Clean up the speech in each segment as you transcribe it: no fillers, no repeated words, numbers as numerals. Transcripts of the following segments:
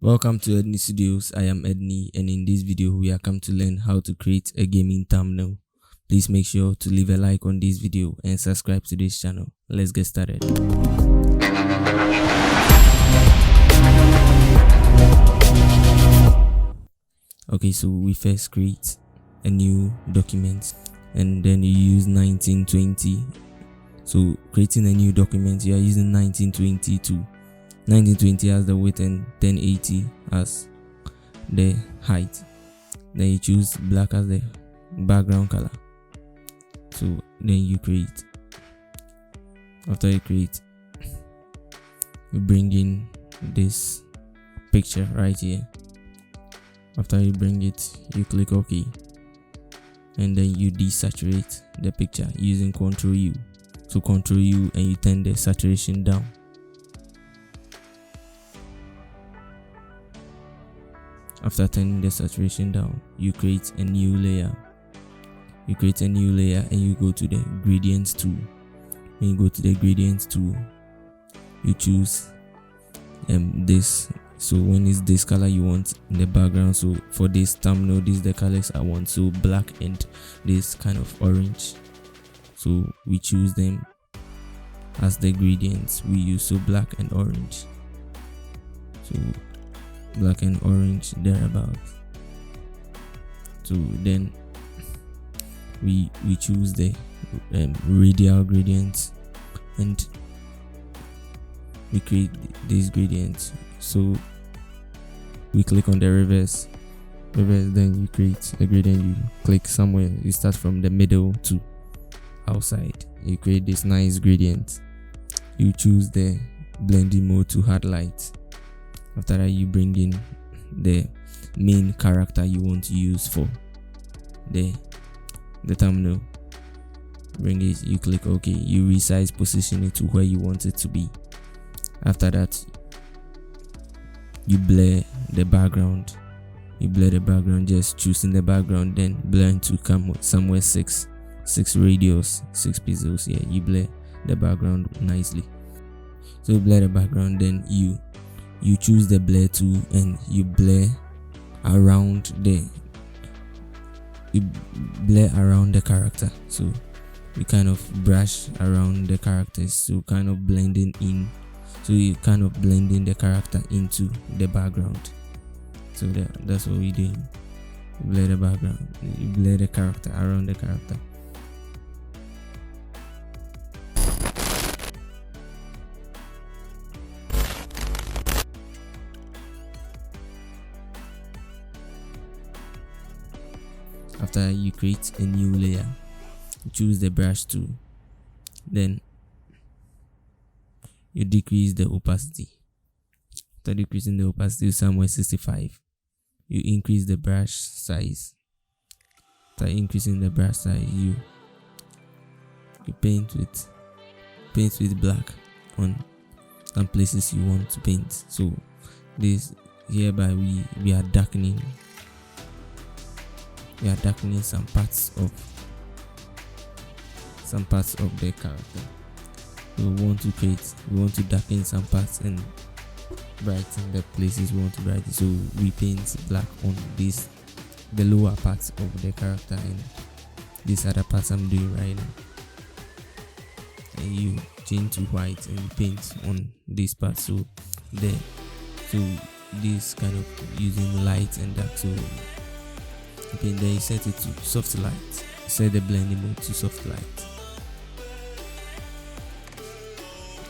Welcome to Edney Studios. I am Edney, and in this video we are come to learn how to create a gaming thumbnail. Please make sure to leave a like on this video and subscribe to this channel. Let's get started. Okay, so we first create a new document and then you use 1920. So creating a new document, you are using 1920 as the width and 1080 as the height. Then you choose black as the background color. So then you create. After you create, you bring in this picture right here. After you bring it, you click OK, and then you desaturate the picture using Ctrl U. So Ctrl U and you turn the saturation down. After turning the saturation down, you create a new layer. You create a new layer and you go to the gradients tool. When you go to the gradients tool, you choose this. So when it's this color you want in the background, so for this thumbnail, this is the colors I want, so black and this kind of orange. So we choose them as the gradients we use, so black and orange. So black and orange thereabout. So then we choose the radial gradients and we create these gradients. So we click on the reverse, then you create a gradient. You click somewhere, you start from the middle to outside, you create this nice gradient. You choose the blending mode to hard light. After that, you bring in the main character you want to use for the thumbnail. Bring it, you click OK, you resize, position it to where you want it to be. After that, you blur the background. Just choosing the background, then blur to come somewhere 6 radius, 6 pixels. Yeah, you blur the background nicely. So you blur the background, then you choose the blur tool and you blur around the character. So you kind of brush around the characters, so kind of blending in. So you kind of blending the character into the background. So that's what we do. You blur the background, you blur the character around the character. After you create a new layer, you choose the brush tool, then you decrease the opacity. After decreasing the opacity to somewhere 65, you increase the brush size. After increasing the brush size, you paint with black on some places you want to paint. So this hereby we are darkening. We are darkening some parts of the character. We want to darken some parts and brighten the places we want to brighten. So we paint black on the lower parts of the character and these other parts I'm doing right now. And you change to white and you paint on this part. So this kind of using light and dark. So then you set it to soft light. Set the blending mode to soft light.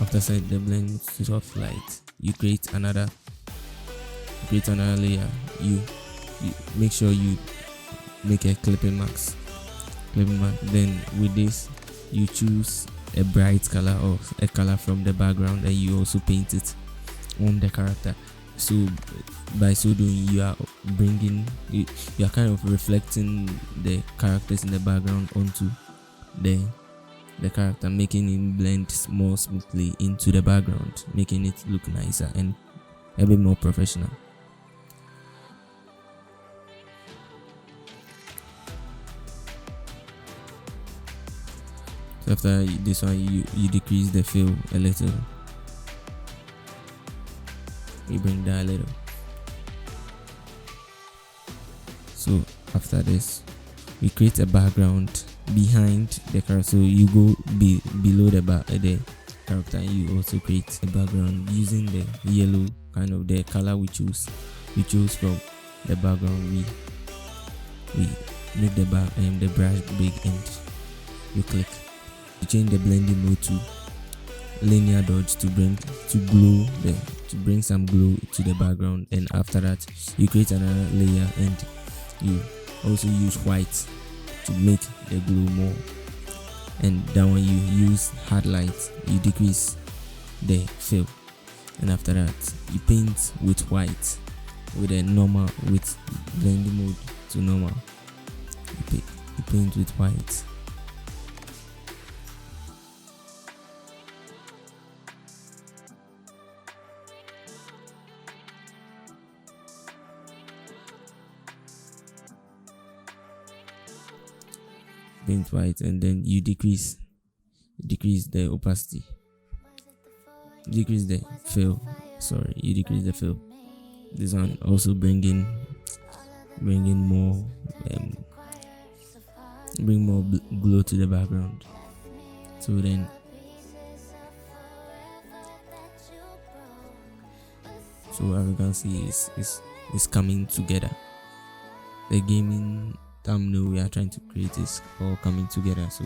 After set the blending to soft light, you create another layer. You make sure you make a clipping mask. Then with this, you choose a bright color or a color from the background and you also paint it on the character. So by so doing, you are kind of reflecting the characters in the background onto the character, making it blend more smoothly into the background, making it look nicer and a bit more professional. So after this one, you decrease the fill a little. You bring down a little. So after this, we create a background behind the character. So you go below the character, and you also create a background using the yellow, kind of the color we choose from the background. We make the brush big, and you click. You change the blending mode to linear dodge to bring some glow to the background. And after that, you create another layer, and you also use white to make the glow more. And then when you use hard light, you decrease the fill. And after that, you paint with white, with blending mode to normal. You paint with white. Paint white, and then you decrease the opacity, decrease the fill. You decrease the fill. This one also bring more glow to the background. So then as you can see, is coming together. The gaming thumbnail we are trying to create is all coming together. So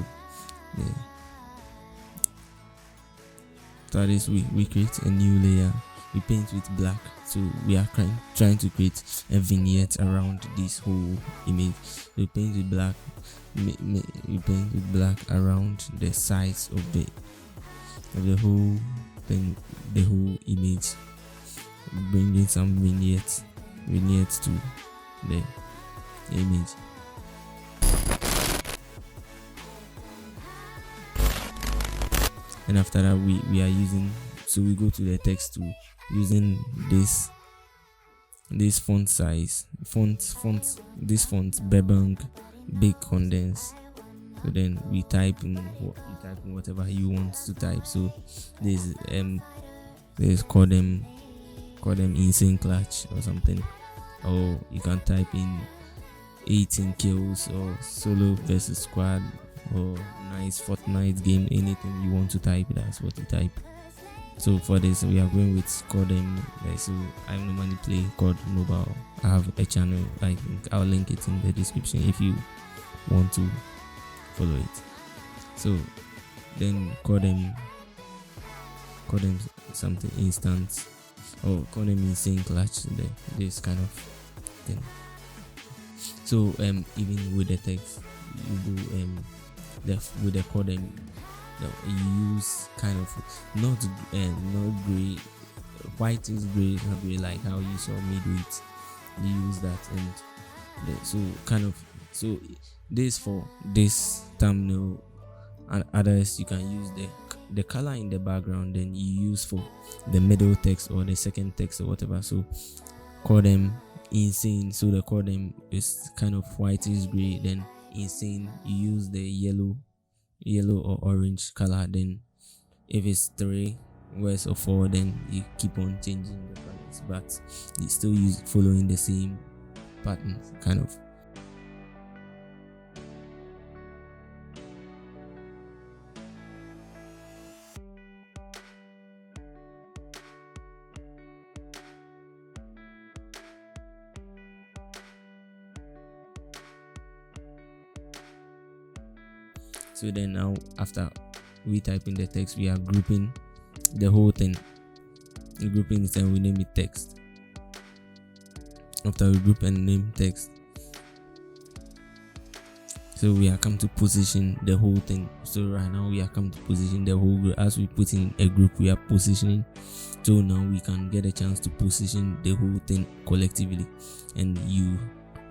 that is, we create a new layer. We paint with black. So we are trying to create a vignette around this whole image. We paint with black. We paint with black around the sides of the whole thing, the whole image, bringing some vignettes to the image. And after that, we are using, so we go to the text tool using this font size, this font Burbank Big Condense. So then we type in whatever you want to type. So there's call them Insane Clutch or something, or you can type in 18 kills or solo versus squad or nice Fortnite game. Anything you want to type, that's what you type. So for this, we are going with Codem. So I normally play COD Mobile. I have a channel. I think I'll link it in the description if you want to follow it. So then Codem something instant, or Codem Insane Clutch, this kind of thing. So even with the text, you go with the Codem, you use kind of not gray. White is gray, not gray like how you saw me do it. You use that, and so this for this thumbnail and others, you can use the color in the background, then you use for the middle text or the second text or whatever. So call them insane. So the call them is kind of whitish gray, then insane, you use the yellow or orange color. Then if it's 3 words or 4, then you keep on changing the colors, but you still following the same pattern kind of. So then now, after we type in the text, we are grouping the whole thing. We grouping it and we name it text. After we group and name text, so we are come to position the whole thing. So right now we are come to position the whole group. As we put in a group, we are positioning. So now we can get a chance to position the whole thing collectively, and you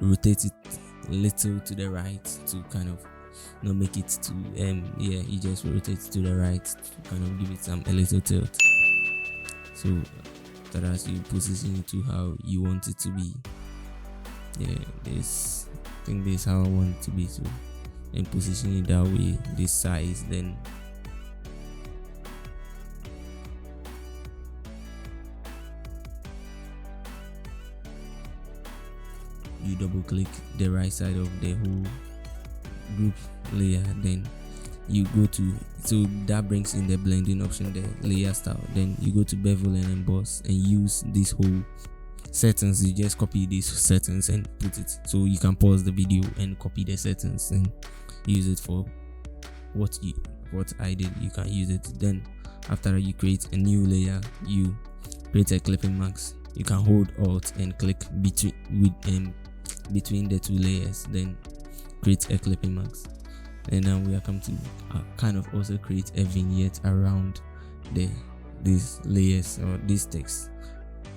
rotate it a little to the right to kind of not make it too you just rotate to the right to kind of give it a little tilt. So that as you position it to how you want it to be. I think this is how I want it to be. So and position it that way, this size, then you double click the right side of the whole group layer, then you go to, so that brings in the blending option, the layer style. Then you go to bevel and emboss and use this whole settings. You just copy these settings and put it, so you can pause the video and copy the settings and use it for what I did. You can use it. Then after you create a new layer, you create a clipping mask. You can hold alt and click between the two layers, then create a clipping mask. And now we are come to kind of also create a vignette around these layers or this text.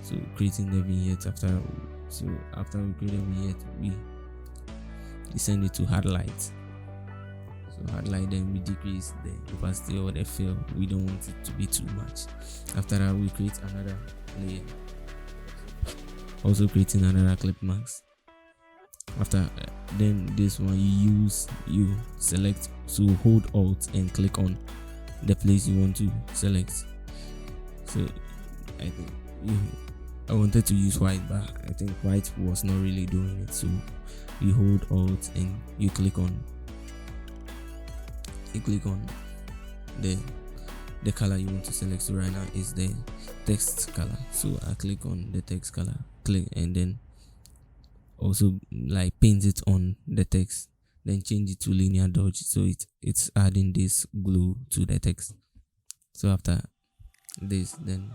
So creating the vignette after we create a vignette, we send it to hard light. So hard light, then we decrease the opacity or the fill. We don't want it to be too much. After that, we create another layer, also creating another clip mask. After then this one, you select, so hold alt and click on the place you want to select. So I think I wanted to use white, but I think white was not really doing it, so you hold alt and you click on the color you want to select. So right now is the text color, so I click on the text color, click, and then also like paint it on the text, then change it to linear dodge, so it's adding this glue to the text. So after this, then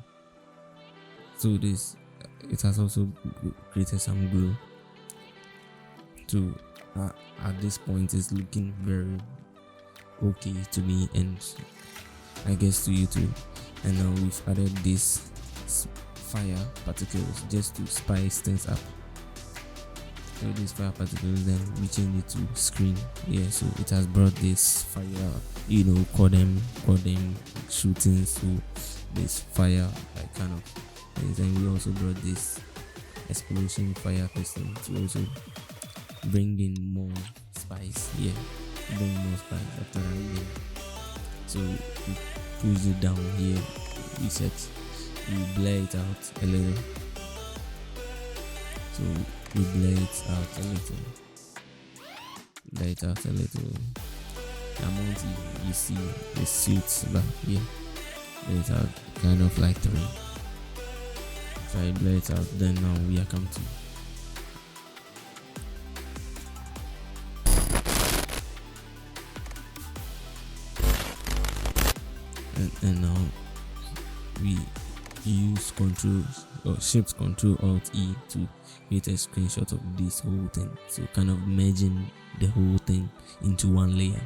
so this, it has also created some glue. So at this point it's looking very okay to me, and I guess to you too. And now we've added this fire particles just to spice things up. So these fire particles, then we change it to screen. Yeah, so it has brought this fire, cordon shooting, so this fire like kind of things. And we also brought this explosion fire piston to also bring in more spice. Yeah, bring more spice after that. Yeah. So we push it down here, we blur it out a little. So we blur it out a little. The amount you see the suits, but yeah, blur it out kind of like 3. So I blur it out. Then now we are come to and now we use Shift Control Alt E to create a screenshot of this whole thing, so kind of merging the whole thing into one layer.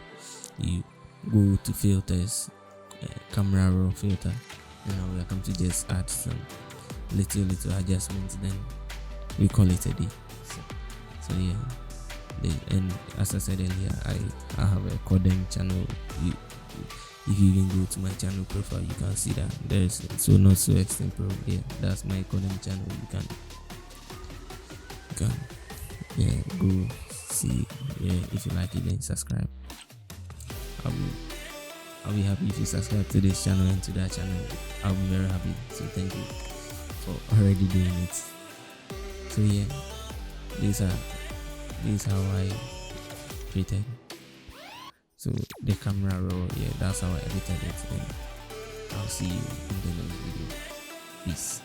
You go to filters, camera raw filter, and now we are come to just add some little adjustments, then we call it a day. So yeah, and as I said earlier, I have a Codem channel. If you even go to my channel profile, you can see that there's Not So Extinct Pro. Yeah, that's my Codem channel. You can go see. Yeah, if you like it, then subscribe. I'll be happy if you subscribe to this channel and to that channel. I'll be very happy. So thank you for already doing it. So yeah, this is how I created. So the camera raw, yeah, that's how I edited it. And I'll see you in the next video. Peace.